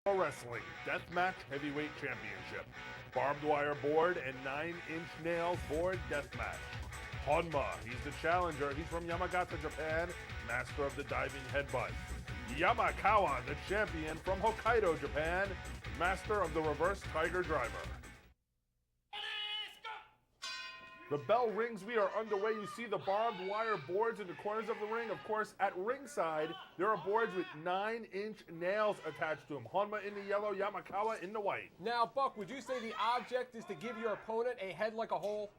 Pro Wrestling Deathmatch Heavyweight Championship. Barbed wire board and 9-inch nails board deathmatch. Honma, he's the challenger. He's from Yamakawa, Japan, master of the diving headbutt. Yamakawa, the champion from Hokkaido, Japan, master of the reverse tiger driver. The bell rings, we are underway. You see the barbed wire boards in the corners of the ring. Of course, at ringside, there are boards with 9-inch nails attached to them. Honma in the yellow, Yamakawa in the white. Now, Buck, would you say the object is to give your opponent a head like a hole?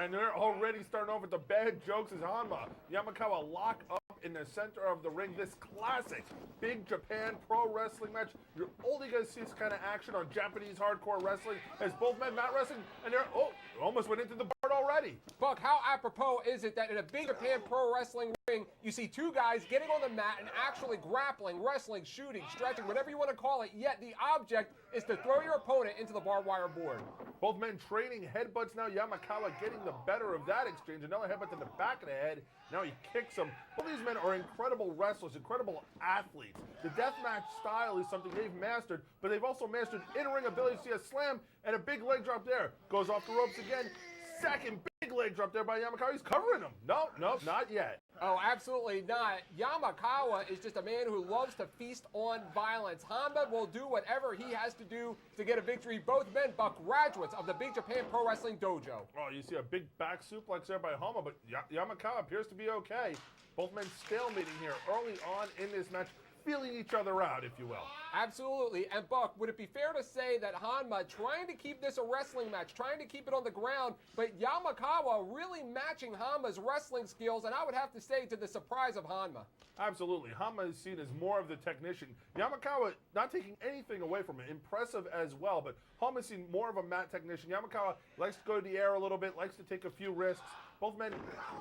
And they're already starting off with the bad jokes as Honma. Yamakawa lock up in the center of the ring. This classic Big Japan Pro Wrestling match. You're only going to see this kind of action on Japanese hardcore wrestling as both men mat wrestling, and they're, almost went into the board already. Buck, how apropos is it that in a Big Japan Pro Wrestling ring, you see two guys getting on the mat and actually grappling, wrestling, shooting, stretching, whatever you want to call it, yet the object is to throw your opponent into the barbed wire board. Both men trading headbutts now. Yamakawa getting the better of that exchange. Another headbutt to the back of the head. Now he kicks him. Both these men are incredible wrestlers, incredible athletes. The deathmatch style is something they've mastered, but they've also mastered in-ring ability. See a slam and a big leg drop there. Goes off the ropes again. Second big leg drop there by Yamakawa. He's covering him. No, not yet. Oh, absolutely not. Yamakawa is just a man who loves to feast on violence. Honma will do whatever he has to do to get a victory. Both men, Buck, graduates of the Big Japan Pro Wrestling Dojo. Oh, you see a big back suplex there by Honma, but Yamakawa appears to be okay. Both men stalemating here early on in this match, feeling each other out, if you will. Absolutely. And Buck, would it be fair to say that Honma trying to keep this a wrestling match, trying to keep it on the ground, but Yamakawa really matching Honma's wrestling skills, and I would have to say to the surprise of Honma? Absolutely. Honma is seen as more of the technician. Yamakawa not taking anything away from it. Impressive as well, but Honma is seen more of a mat technician. Yamakawa likes to go to the air a little bit, likes to take a few risks. Both men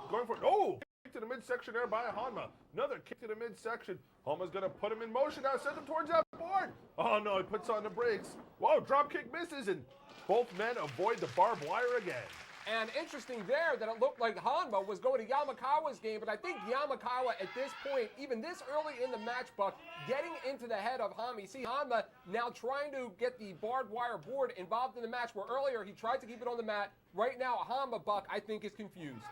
going for it. Oh! To the midsection there by Honma. Another kick to the midsection. Honma's going to put him in motion now, send him towards that board. Oh no, he puts on the brakes. Whoa, drop kick misses, and both men avoid the barbed wire again. And interesting there that it looked like Honma was going to Yamakawa's game, but I think Yamakawa at this point, even this early in the match, Buck, getting into the head of Honma. You see Honma now trying to get the barbed wire board involved in the match, where earlier he tried to keep it on the mat. Right now, Honma, Buck, I think is confused.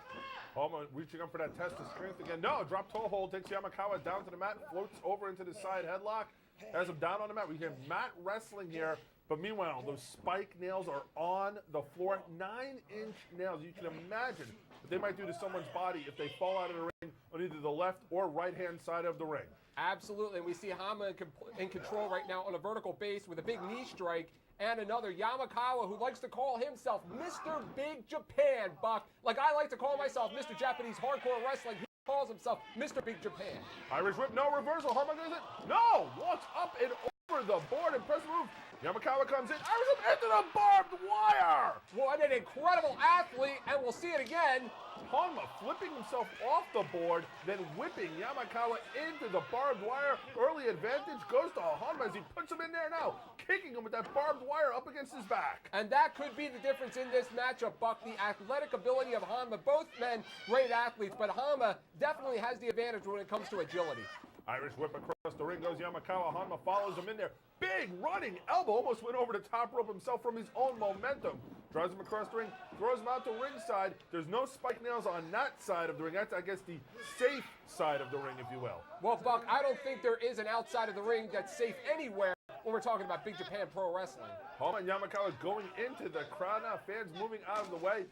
Honma reaching up for that test of strength again. No, drop toe hold, takes Yamakawa down to the mat, floats over into the side headlock, has him down on the mat. We hear mat wrestling here, but meanwhile, those spike nails are on the floor. 9-inch nails, you can imagine what they might do to someone's body if they fall out of the ring on either the left or right-hand side of the ring. Absolutely, and we see Honma in control right now on a vertical base with a big knee strike. And another Yamakawa who likes to call himself Mr. Big Japan, Buck. Like I like to call myself Mr. Japanese Hardcore Wrestling. He calls himself Mr. Big Japan. Irish whip, no reversal. Honma does it. No! Walks up and over the board. Impressive move. Yamakawa comes in. Irish whip into the barbed wire. What an incredible athlete, and we'll see it again. Honma flipping himself off the board, then whipping Yamakawa into the barbed wire. Early advantage goes to Honma as he puts him in there now, kicking him with that barbed wire up against his back. And that could be the difference in this matchup, Buck. The athletic ability of Honma. Both men great athletes, but Honma definitely has the advantage when it comes to agility. Irish whip across the ring goes Yamakawa. Honma follows him in there. Big running elbow, almost went over the top rope himself from his own momentum. Drives him across the ring, throws him out to ringside. There's no spike nails on that side of the ring. That's, I guess, the safe side of the ring, if you will. Well, Buck, I don't think there is an outside of the ring that's safe anywhere when we're talking about Big Japan Pro Wrestling. Honma and Yamakawa going into the crowd now. Fans moving out of the way.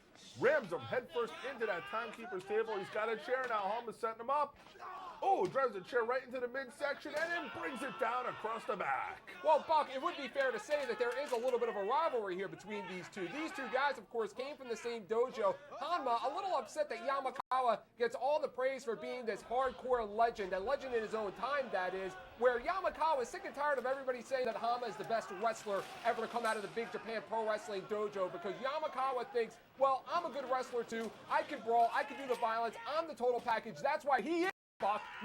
Rams him headfirst into that timekeeper's table. He's got a chair now. Honma's setting him up. Oh, drives the chair right into the midsection and then brings it down across the back. Well, Buck, it would be fair to say that there is a little bit of a rivalry here between these two. These two guys, of course, came from the same dojo. Honma, a little upset that Yamakawa gets all the praise for being this hardcore legend, a legend in his own time, that is, where Yamakawa is sick and tired of everybody saying that Honma is the best wrestler ever to come out of the Big Japan Pro Wrestling Dojo, because Yamakawa thinks, well, I'm a good wrestler too. I can brawl, I can do the violence, I'm the total package. That's why he is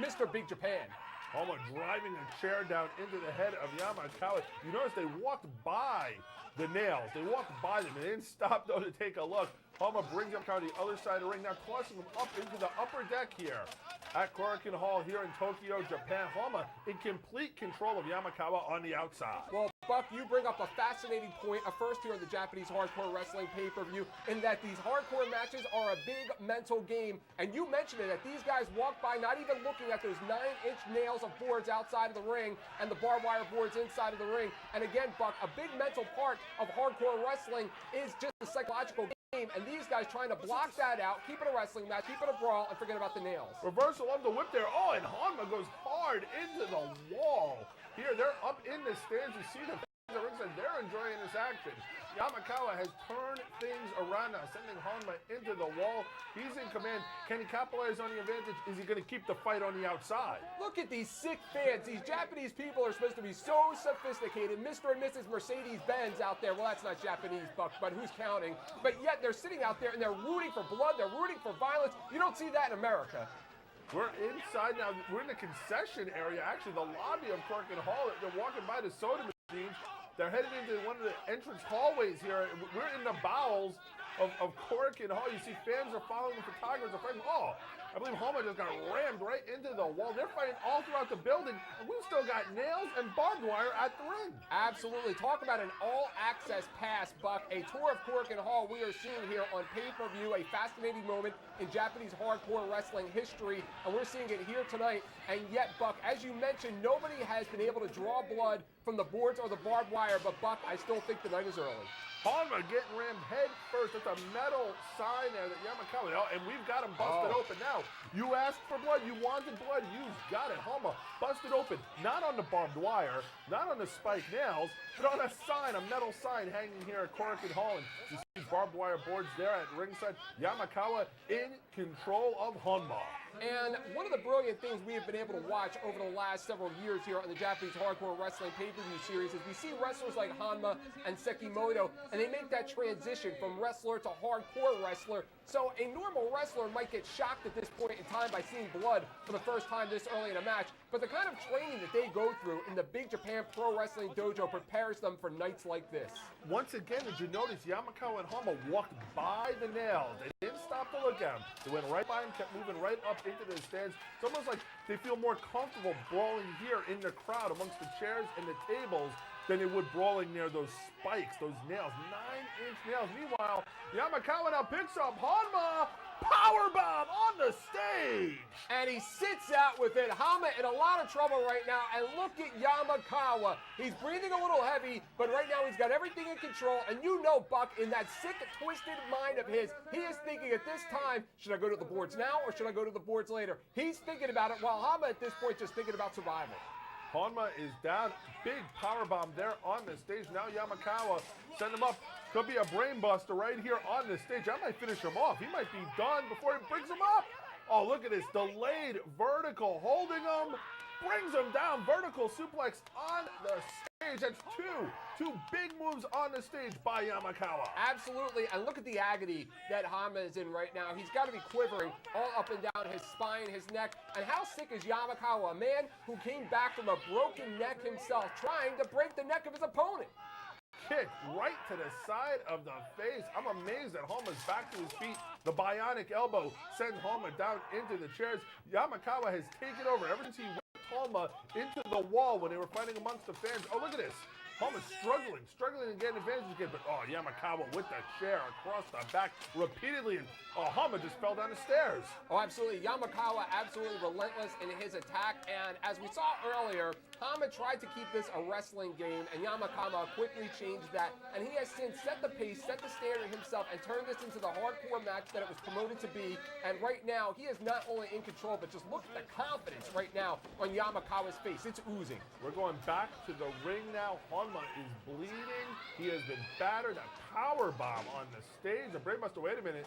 Mr. Big Japan. Honma driving a chair down into the head of Yamakawa. You notice they walked by the nails. They walked by them and they didn't stop, though, to take a look. Honma brings Yamakawa to the other side of the ring, now tossing him up into the upper deck here at Korakuen Hall here in Tokyo, Japan. Honma in complete control of Yamakawa on the outside. Well, Buck, you bring up a fascinating point, a first here on the Japanese Hardcore Wrestling pay-per-view, in that these hardcore matches are a big mental game. And you mentioned it, that these guys walk by not even looking at those 9-inch nails of boards outside of the ring and the barbed wire boards inside of the ring. And again, Buck, a big mental part of hardcore wrestling is just the psychological game. And these guys trying to block that out, keep it a wrestling match, keep it a brawl, and forget about the nails. Reversal of the whip there. Oh, and Honma goes hard into the wall. Here, they're up in the stands. You see the ringside. They're enjoying this action. Yamakawa has turned things around now, sending Honma into the wall. He's in command. Can he capitalize on the advantage? Is he going to keep the fight on the outside? Look at these sick fans. These Japanese people are supposed to be so sophisticated. Mr. and Mrs. Mercedes-Benz out there. Well, that's not Japanese, Buck, but who's counting? But yet they're sitting out there and they're rooting for blood. They're rooting for violence. You don't see that in America. We're inside now. We're in the concession area, actually the lobby of Korakuen Hall. They're walking by the soda machines. They're headed into one of the entrance hallways here. We're in the bowels of Korakuen Hall. You see fans are following the photographers. Are fighting. Oh, I believe Honma just got rammed right into the wall. They're fighting all throughout the building, and we've still got nails and barbed wire at the ring. Absolutely. Talk about an all-access pass, Buck. A tour of Korakuen Hall we are seeing here on pay-per-view, a fascinating moment in Japanese hardcore wrestling history, and we're seeing it here tonight. And yet, Buck, as you mentioned, nobody has been able to draw blood from the boards or the barbed wire, but Buck, I still think the night is early. Honma getting rammed head first. That's a metal sign there that Yamakawa, and we've got him busted open now. You asked for blood, you wanted blood, you've got it. Honma busted open, not on the barbed wire, not on the spiked nails, but on a sign, a metal sign hanging here at Korakuen Hall. And you see barbed wire boards there at ringside. Yamakawa in control of Honma. And one of the brilliant things we have been able to watch over the last several years here on the Japanese Hardcore Wrestling pay-per-view series is we see wrestlers like Honma and Sekimoto, and they make that transition from wrestler to hardcore wrestler. So a normal wrestler might get shocked at this point in time by seeing blood for the first time this early in a match, but the kind of training that they go through in the Big Japan Pro Wrestling Dojo prepares them for nights like this. Once again, did you notice Yamakawa and Honma walked by the nails? They didn't stop to look at him. They went right by him, kept moving right up into the stands. It's almost like they feel more comfortable brawling here in the crowd amongst the chairs and the tables than they would brawling near those spikes, those nails, 9-inch nails. Meanwhile, Yamakawa now picks up Honma, powerbomb on the stage. And he sits out with it. Honma in a lot of trouble right now, and look at Yamakawa. He's breathing a little heavy, but right now he's got everything in control, and you know, Buck, in that sick, twisted mind of his, he is thinking at this time, should I go to the boards now or should I go to the boards later? He's thinking about it, while Honma at this point just thinking about survival. Honma is down. Big powerbomb there on the stage. Now Yamakawa send him up. Could be a brain buster right here on the stage. I might finish him off. He might be done before he brings him up. Oh, look at this. Delayed vertical. Holding him. Brings him down. Vertical suplex on the stage. That's two big moves on the stage by Yamakawa. Absolutely. And look at the agony that Honma is in right now. He's got to be quivering all up and down his spine, his neck. And how sick is Yamakawa, a man who came back from a broken neck himself, trying to break the neck of his opponent? Kick right to the side of the face. I'm amazed that Honma's back to his feet. The bionic elbow sends Honma down into the chairs. Yamakawa has taken over ever since he whipped Honma into the wall when they were fighting amongst the fans. Oh, look at this. Honma's struggling to get an advantage again, but oh, Yamakawa with the chair across the back repeatedly, and oh, Honma just fell down the stairs. Oh, absolutely. Yamakawa absolutely relentless in his attack, and as we saw earlier, Honma tried to keep this a wrestling game, and Yamakawa quickly changed that, and he has since set the pace, set the standard himself, and turned this into the hardcore match that it was promoted to be, and right now, he is not only in control, but just look at the confidence right now on Yamakawa's face. It's oozing. We're going back to the ring now. Honma is bleeding. He has been battered. A power bomb on the stage. The Brainbuster, wait a minute.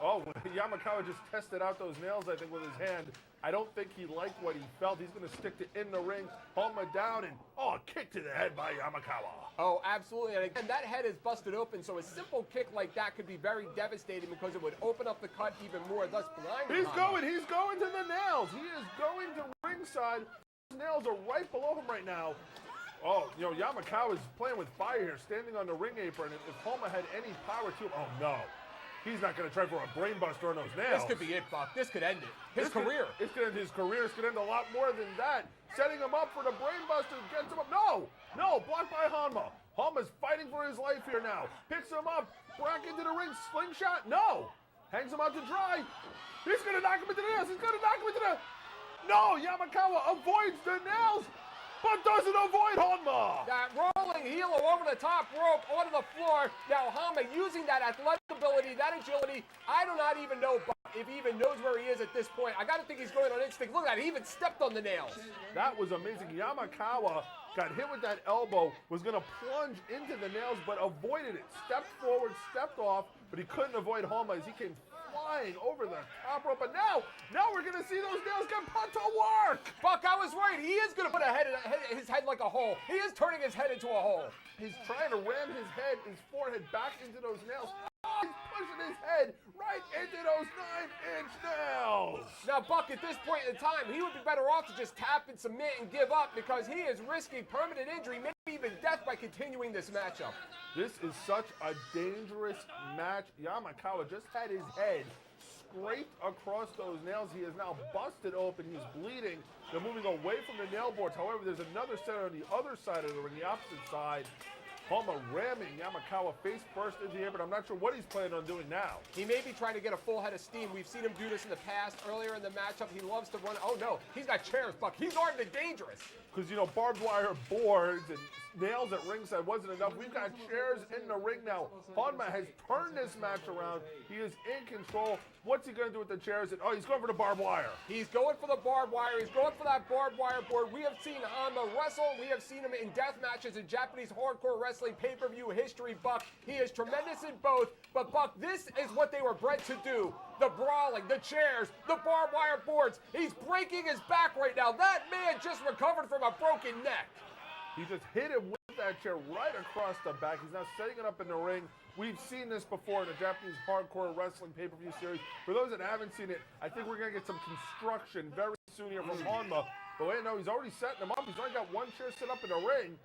Oh, Yamakawa just tested out those nails, I think, with his hand. I don't think he liked what he felt. He's going to stick to in the ring. Honma down, and oh, a kick to the head by Yamakawa. Oh, absolutely. And again, that head is busted open, so a simple kick like that could be very devastating because it would open up the cut even more, thus blinding Honma. He's going to the nails. He is going to ringside. His nails are right below him right now. Oh, you know, Yamakawa is playing with fire here, standing on the ring apron. If Honma had any power to him, oh no. He's not going to try for a brainbuster on those nails. This could be it, Buck. This could end it. His career. It's going to end his career. It's going to end a lot more than that. Setting him up for the brainbuster, gets him up. No, blocked by Honma. Honma's fighting for his life here now. Picks him up, back into the ring, slingshot. No, hangs him out to dry. He's going to knock him into the nails. He's going to knock him into the... No, Yamakawa avoids the nails, but doesn't avoid Honma. That rolling heel over the top rope onto the floor. Now Honma using that athletic ability, that agility. I do not even know if he even knows where he is at this point. I got to think he's going on instinct. Look at that, he even stepped on the nails. That was amazing. Yamakawa got hit with that elbow, was going to plunge into the nails, but avoided it. Stepped forward, stepped off, but he couldn't avoid Honma as he came flying over the top rope. But now we're going to see those nails get put to work. Buck, I was right. He is going to put his head like a hole. He is turning his head into a hole. He's trying to ram his forehead back into those nails. He's pushing his head right into those 9-inch nails. Now, Buck, at this point in time, he would be better off to just tap and submit and give up because he is risking permanent injury, maybe even death by continuing this matchup. This is such a dangerous match. Yamakawa just had his head scraped across those nails. He is now busted open. He's bleeding. They're moving away from the nail boards. However, there's another set on the other side of the ring, the opposite side. Honma ramming Yamakawa face first into the air, but I'm not sure what he's planning on doing now. He may be trying to get a full head of steam. We've seen him do this in the past. Earlier in the matchup, he loves to run. Oh, no. He's got chairs, Buck. He's armed and dangerous. Because, barbed wire boards and nails at ringside wasn't enough. We've got chairs in the ring now. Honma has turned this match around. He is in control. What's he going to do with the chairs? He's going for the barbed wire. He's going for the barbed wire. He's going for that barbed wire board. We have seen Honma wrestle. We have seen him in death matches in Japanese hardcore wrestling pay-per-view history, Buck. He is tremendous in both. But, Buck, this is what they were bred to do. The brawling, the chairs, the barbed wire boards. He's breaking his back right now. That man just recovered from a broken neck. He just hit him with that chair right across the back. He's now setting it up in the ring. We've seen this before in the Japanese hardcore wrestling pay-per-view series. For those that haven't seen it, I think we're going to get some construction very soon here from Honma. But wait, no, he's already setting them up. He's only got one chair set up in the ring.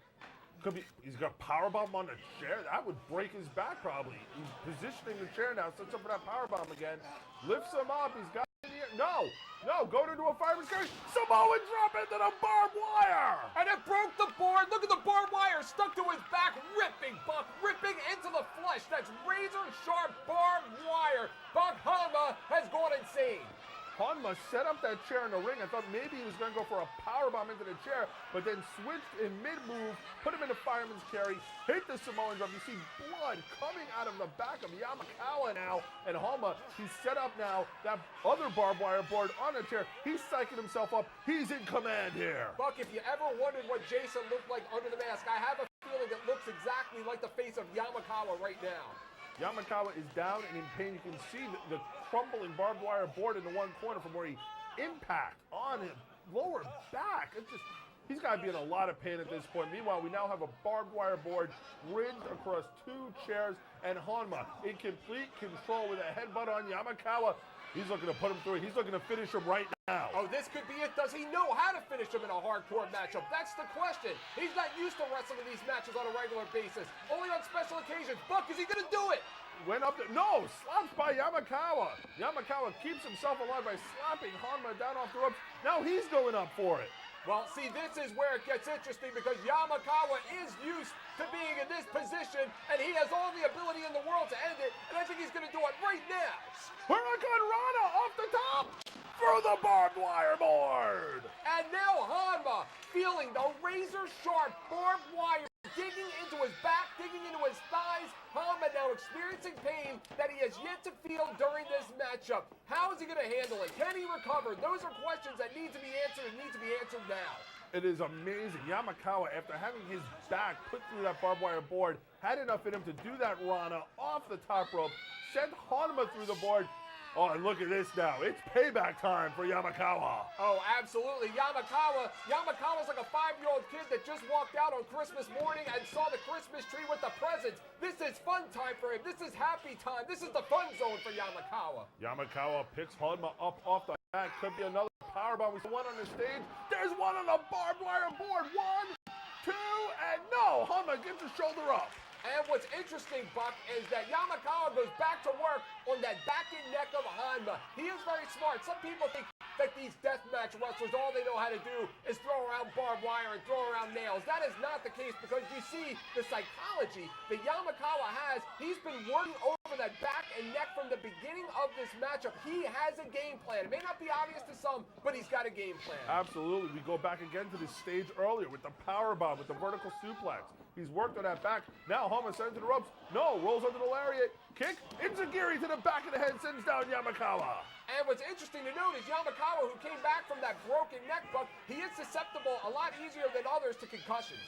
He's got a powerbomb on the chair. That would break his back probably. He's positioning the chair now, sets up for that powerbomb again. Lifts him up. He's got it in the air. No, go into a fireman's carry. Samoan drop into the barbed wire. And it broke the board. Look at the barbed wire stuck to his back, ripping, Buck, ripping into the flesh. That's razor sharp barbed wire. Buck Honma has gone insane. Honma set up that chair in the ring. I thought maybe he was going to go for a powerbomb into the chair, but then switched in mid-move, put him in the fireman's carry, hit the Samoan drop. You see blood coming out of the back of Yamakawa now, and Honma, he's set up now, that other barbed wire board on the chair. He's psyching himself up. He's in command here. Buck, if you ever wondered what Jason looked like under the mask, I have a feeling it looks exactly like the face of Yamakawa right now. Yamakawa is down and in pain. You can see the crumbling barbed wire board in the one corner from where he impact on his lower back. He's got to be in a lot of pain at this point. Meanwhile, we now have a barbed wire board rigged across two chairs, and Honma in complete control with a headbutt on Yamakawa. He's looking to put him through it. He's looking to finish him right now. Oh, this could be it. Does he know how to finish him in a hardcore matchup? That's the question. He's not used to wrestling these matches on a regular basis. Only on special occasions. Buck, is he going to do it? Went up there. No, slapped by Yamakawa. Yamakawa keeps himself alive by slapping Honma down off the ropes. Now he's going up for it. Well, see, this is where it gets interesting because Yamakawa is used to being in this position, and he has all the ability in the world to end it, and I think he's going to do it right now. Hurricane Rana off the top through the barbed wire board. And now Honma feeling the razor-sharp barbed wire digging into his back, digging into his thighs. Honma now experiencing pain that he has yet to feel during this matchup. How is he going to handle it? Can he recover? Those are questions that need to be answered and need to be answered now. It is amazing. Yamakawa, after having his back put through that barbed wire board, had enough in him to do that Rana off the top rope, sent Honma through the board. Oh, and look at this now. It's payback time for Yamakawa. Oh, absolutely. Yamakawa's like a 5-year-old kid that just walked out on Christmas morning and saw the Christmas tree with the presents. This is fun time for him. This is happy time. This is the fun zone for Yamakawa. Yamakawa picks Honma up off the back. Could be another powerbomb. We see one on the stage. There's one on the barbed wire board. 1, 2, and no. Honma gets his shoulder up. And what's interesting, Buck, is that Yamakawa goes back to work on that back and neck of Honma. He is very smart. Some people think that these deathmatch wrestlers, all they know how to do is throw around barbed wire and throw around nails. That is not the case, because you see the psychology that Yamakawa has. He's been working over that back and neck from the beginning of this matchup. He has a game plan. It may not be obvious to some, but he's got a game plan. Absolutely. We go back again to this stage earlier with the power bomb, with the vertical suplex. He's worked on that back. Now Honma sends to the ropes. No, rolls under the lariat. Kick. Enziguri to the back of the head, sends down Yamakawa. And what's interesting to note is Yamakawa, who came back from that broken neck, Buck, he is susceptible a lot easier than others to concussions.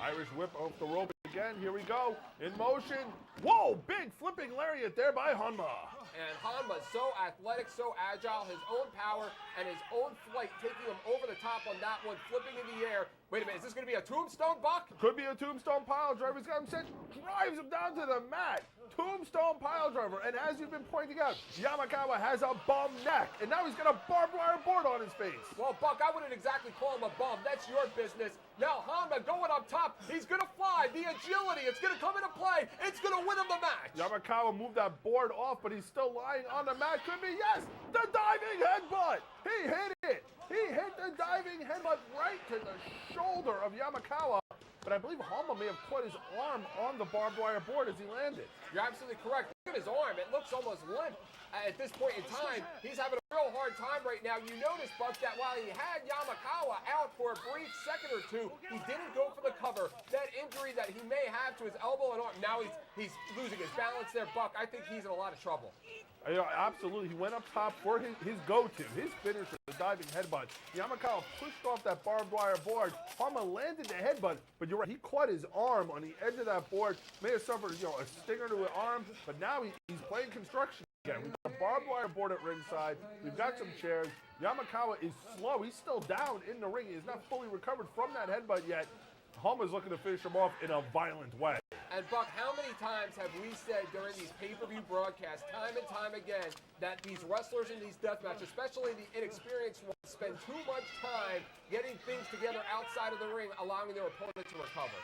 Irish whip off the rope again. Here we go. In motion. Whoa, big flipping lariat there by Honma. And Honma, so athletic, so agile, his own power and his own flight, taking him over the top on that one, flipping in the air. Wait a minute, is this going to be a tombstone, Buck? Could be a tombstone pile driver. He's got him set, drives him down to the mat. Tombstone pile driver. And as you've been pointing out, Yamakawa has a bum neck. And now he's got a barbed wire board on his face. Well, Buck, I wouldn't exactly call him a bum. That's your business. Now, Honma going up top. He's going to fly. The agility, it's going to come into play. It's going to win him the match. Yamakawa moved that board off, but he's still lying on the mat. Could be, yes, the diving headbutt. He hit it. He hit the diving headbutt right to the shoulder of Yamakawa. But I believe Honma may have caught his arm on the barbed wire board as he landed. You're absolutely correct. Look at his arm. It looks almost limp at this point in time. He's having a real hard time right now. You notice, Buck, that while he had Yamakawa out for a brief second or two, he didn't go for the cover. That injury that he may have to his elbow and arm, now he's losing his balance there, Buck. I think he's in a lot of trouble. Yeah, absolutely. He went up top for his go-to, his finisher, the diving headbutt. Yamakawa pushed off that barbed wire board. Honma landed the headbutt, but you're right. He caught his arm on the edge of that board. May have suffered, a stinger to his arm, but now he's playing construction again. We've got a barbed wire board at ringside. We've got some chairs. Yamakawa is slow. He's still down in the ring. He is not fully recovered from that headbutt yet. Honma's looking to finish him off in a violent way. And Buck, how many times have we said during these pay-per-view broadcasts, time and time again, that these wrestlers in these death matches, especially the inexperienced ones, spend too much time getting things together outside of the ring, allowing their opponent to recover.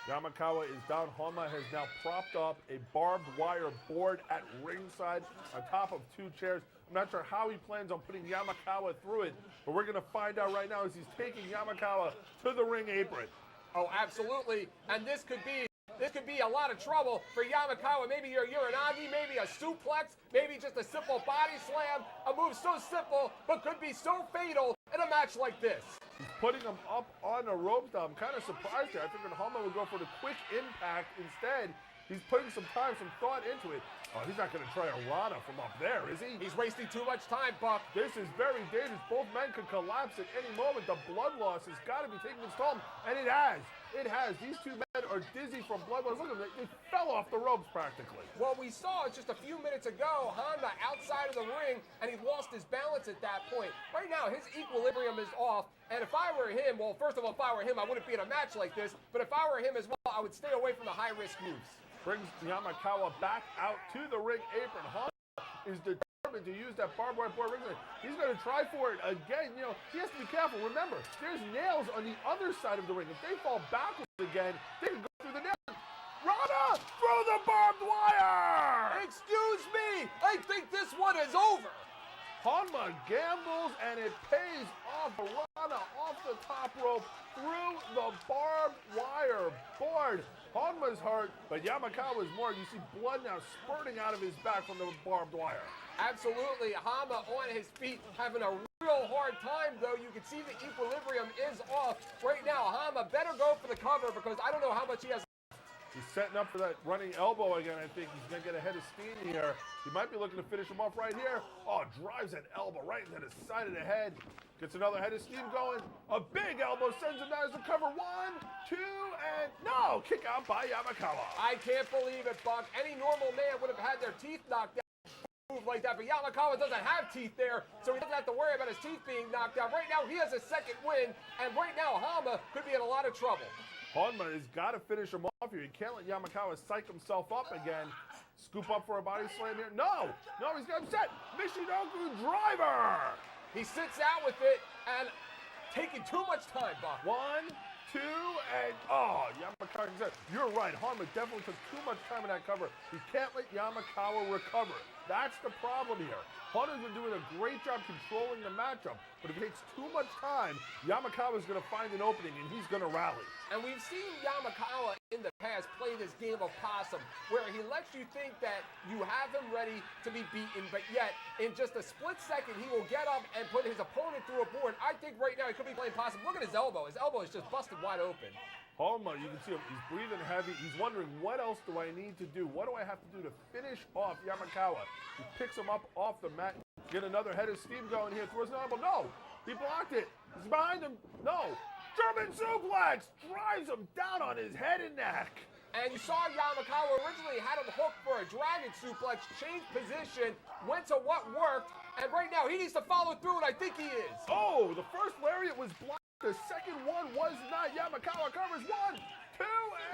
Yamakawa is down. Honma has now propped up a barbed wire board at ringside on top of two chairs. I'm not sure how he plans on putting Yamakawa through it, but we're going to find out right now as he's taking Yamakawa to the ring apron. Oh, absolutely. And this could be a lot of trouble for Yamakawa. Maybe your Uranagi, maybe a suplex, maybe just a simple body slam. A move so simple, but could be so fatal in a match like this. He's putting him up on the ropes now. I'm kind of surprised here. I figured Honma would go for the quick impact instead. He's putting some time, some thought into it. Oh, he's not going to try a Rana from up there, is he? He's wasting too much time, Buck. This is very dangerous. Both men could collapse at any moment. The blood loss has got to be taking its toll, and it has. It has. These two men are dizzy from blood loss. Look at them. They fell off the ropes practically. Well, we saw just a few minutes ago, Honma outside of the ring, and he lost his balance at that point. Right now, his equilibrium is off, and if I were him, well, first of all, if I were him, I wouldn't be in a match like this, but if I were him as well, I would stay away from the high-risk moves. Brings Yamakawa back out to the ring apron. Honma is determined to use that barbed wire board ringside. He's going to try for it again. He has to be careful. Remember, there's nails on the other side of the ring. If they fall backwards again, they can go through the nails. Rana through the barbed wire! Excuse me! I think this one is over! Honma gambles, and it pays off. Rana off the top rope through the barbed wire board. Honma's hurt, but Yamakawa's more. You see blood now spurting out of his back from the barbed wire. Absolutely. Honma on his feet, having a real hard time, though. You can see the equilibrium is off. Right now, Honma better go for the cover, because I don't know how much he has. He's setting up for that running elbow again. I think he's going to get a head of steam here. He might be looking to finish him off right here. Oh, drives that elbow right into the side of the head. Gets another head of steam going. A big elbow sends him down as the cover. 1, 2, and no! Kick out by Yamakawa. I can't believe it, Buck. Any normal man would have had their teeth knocked out. Move like that, but Yamakawa doesn't have teeth there, so he doesn't have to worry about his teeth being knocked out. Right now, he has a second win, and right now, Honma could be in a lot of trouble. Honma has got to finish him off here. You can't let Yamakawa psych himself up again. Scoop up for a body slam here. No, he's got him set. Michinoku driver. He sits out with it and taking too much time, Buck. 1, 2, and Yamakawa. You're right. Honma definitely took too much time in that cover. You can't let Yamakawa recover. That's the problem here. Honma's been doing a great job controlling the matchup, but if it takes too much time, Yamakawa's going to find an opening and he's going to rally. And we've seen Yamakawa in the past play this game of possum, where he lets you think that you have him ready to be beaten, but yet in just a split second he will get up and put his opponent through a board. I think right now he could be playing possum. Look at his elbow. His elbow is just busted wide open. Honma, you can see him, he's breathing heavy. He's wondering, what else do I need to do? What do I have to do to finish off Yamakawa? He picks him up off the mat, get another head of steam going here, throws an elbow. No, he blocked it. He's behind him. No, German suplex, drives him down on his head and neck. And you saw Yamakawa originally had him hooked for a dragon suplex, changed position, went to what worked, and right now he needs to follow through, and I think he is. Oh, the first lariat was blocked. The second one was not. Yamakawa covers 1, 2,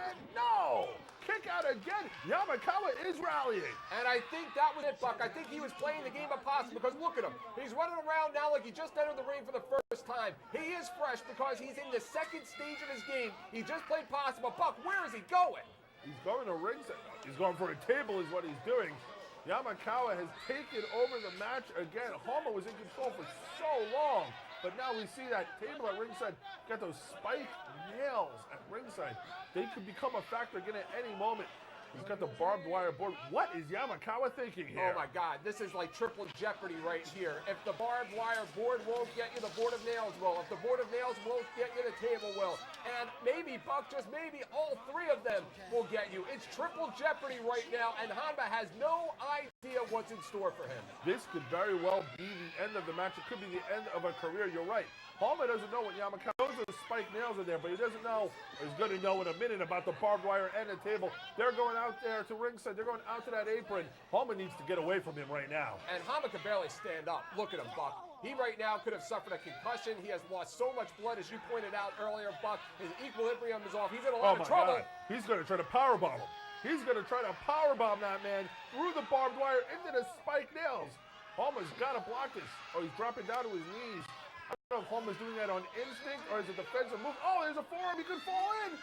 and no! Kick out again. Yamakawa is rallying. And I think that was it, Buck. I think he was playing the game of possum because look at him. He's running around now like he just entered the ring for the first time. He is fresh because he's in the second stage of his game. He just played possum. But Buck, where is he going? He's going to ringside. He's going for a table is what he's doing. Yamakawa has taken over the match again. Honma was in control for so long. But now we see that table at ringside, got those spike nails at ringside. They could become a factor again at any moment. He's got the barbed wire board. What is Yamakawa thinking here? Oh my God, this is like triple jeopardy right here. If the barbed wire board won't get you, the board of nails will. If the board of nails won't get you, the table will. And maybe, Buck, just maybe all three of them will get you. It's triple jeopardy right now, and Honma has no idea what's in store for him. This could very well be the end of the match. It could be the end of a career. You're right. Honma doesn't know what Yamakawa knows. Those spike nails are there, but he doesn't know. He's going to know in a minute about the barbed wire and the table. They're going out there to ringside. They're going out to that apron. Honma needs to get away from him right now. And Honma can barely stand up. Look at him, Buck. He right now could have suffered a concussion. He has lost so much blood, as you pointed out earlier, Buck. His equilibrium is off. He's in a lot of trouble. God. He's going to try to powerbomb him. He's going to try to powerbomb that man through the barbed wire into the spike nails. Honma's got to block this. Oh, he's dropping down to his knees. I don't know if Honma's doing that on instinct or is it defensive move. Oh, there's a forearm. He could fall in.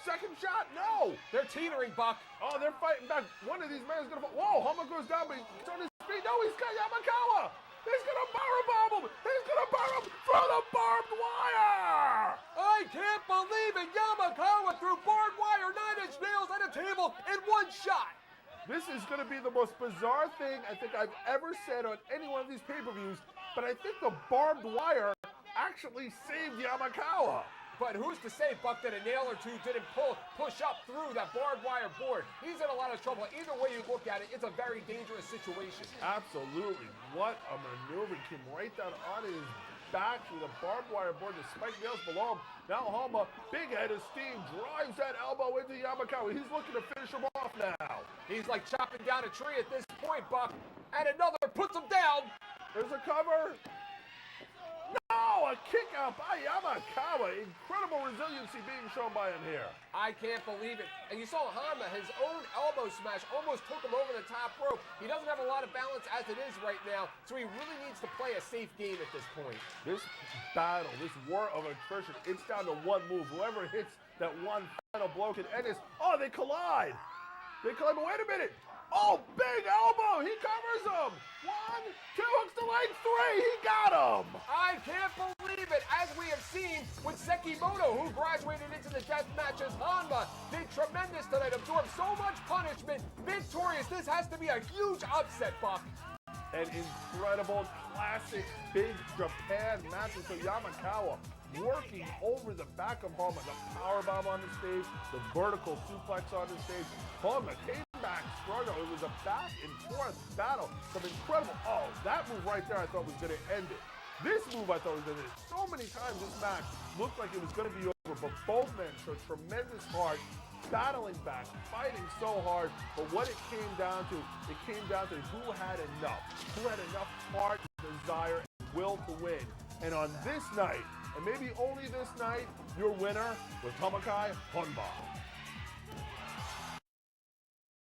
Second shot. No. They're teetering, Buck. Oh, they're fighting back. One of these men is going to fall. Whoa, Honma goes down, but he's on his feet. No, he's got Yamakawa. He's going to powerbomb him. He's going to power him through the barbed wire. I can't believe it. Yamakawa threw barbed wire, 9-inch nails at a table in one shot. This is going to be the most bizarre thing I think I've ever said on any one of these pay-per-views, but I think the barbed wire actually saved Yamakawa. But who's to say, Buck, that a nail or two didn't push up through that barbed wire board? He's in a lot of trouble. Either way you look at it, it's a very dangerous situation. Absolutely. What a maneuver. He came right down on his back through the barbed wire board. The spike nails below him. Now Honma, big head of steam, drives that elbow into Yamakawa. He's looking to finish him off now. He's like chopping down a tree at this point, Buck. And another puts him down. There's a cover. No, a kick out by Yamakawa. Incredible resiliency being shown by him here. I can't believe it. And you saw Honma, his own elbow smash almost took him over the top rope. He doesn't have a lot of balance as it is right now, so he really needs to play a safe game at this point. This battle, this war of attrition, it's down to one move. Whoever hits that one final blow can end this. Oh, they collide. They collide, but wait a minute. Oh, big elbow. He covers him. 1, 2, hooks the leg, 3. He got him. I can't believe it. As we have seen with Sekimoto, who graduated into the death matches, Honma did tremendous tonight, absorbed so much punishment, victorious. This has to be a huge upset, Buck. An incredible, classic, big Japan match with Yamakawa working over the back of Honma. The powerbomb on the stage, the vertical suplex on the stage. Honma came back struggle. It was a back and forth battle. Some incredible, oh, that move right there I thought was going to end it. This move I thought was going to end it. So many times this match looked like it was going to be over, but both men showed tremendous heart, battling back, fighting so hard. But what it came down to who had enough heart, desire, and will to win. And on this night, and maybe only this night, your winner was Honma.